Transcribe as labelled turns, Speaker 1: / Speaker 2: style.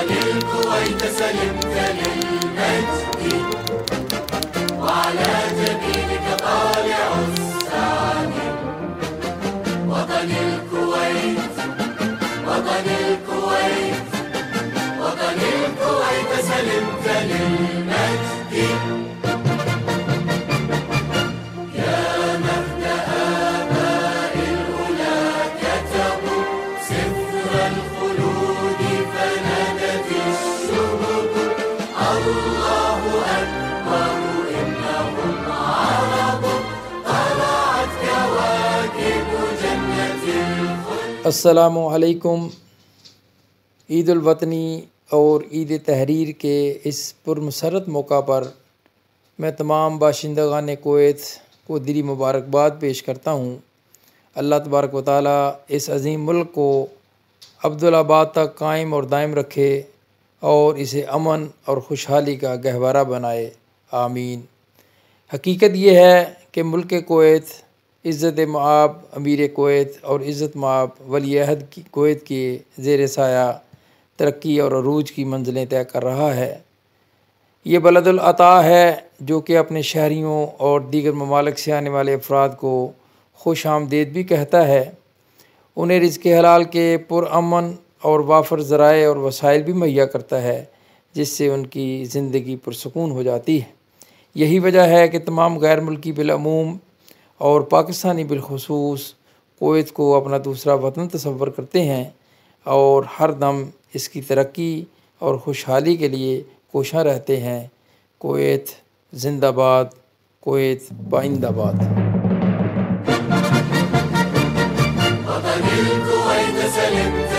Speaker 1: وطن الكويت سلمت للمجد وعلى جبينك طالع السعد. وطن الكويت وطن الكويت وطن الكويت سلمت للمجد. يا مهد آباء الأولى كتبوا سفر الخلود فنادت الشهب الله أكبر إنهم عرب طلعت كواكب جنة الخلد.
Speaker 2: السلام علیکم. عید الوطنی اور عید تحریر کے اس پرمسرت موقع پر میں تمام باشندگان کویت کو دلی مبارکباد پیش کرتا ہوں. اللہ تبارک و تعالیٰ اس عظیم ملک کو عبدالآباد تک قائم اور دائم رکھے اور اسے امن اور خوشحالی کا گہوارہ بنائے. آمین. حقیقت یہ ہے کہ ملک کویت عزت مآب امیر کویت اور عزت مآب ولی عہد کی کویت کے زیر سایہ ترقی اور عروج کی منزلیں طے کر رہا ہے. یہ بلد العطا ہے جو کہ اپنے شہریوں اور دیگر ممالک سے آنے والے افراد کو خوش آمدید بھی کہتا ہے. انہیں رزق حلال کے پرامن اور وافر ذرائع اور وسائل بھی مہیا کرتا ہے جس سے ان کی زندگی پرسکون ہو جاتی ہے. یہی وجہ ہے کہ تمام غیر ملکی بالعموم اور پاکستانی بالخصوص کویت کو اپنا دوسرا وطن تصور کرتے ہیں اور ہر دم اس کی ترقی اور خوشحالی کے لیے کوشاں رہتے ہیں. کویت زندہ باد. کویت پائندہ باد.
Speaker 1: وطن الكويت سلمت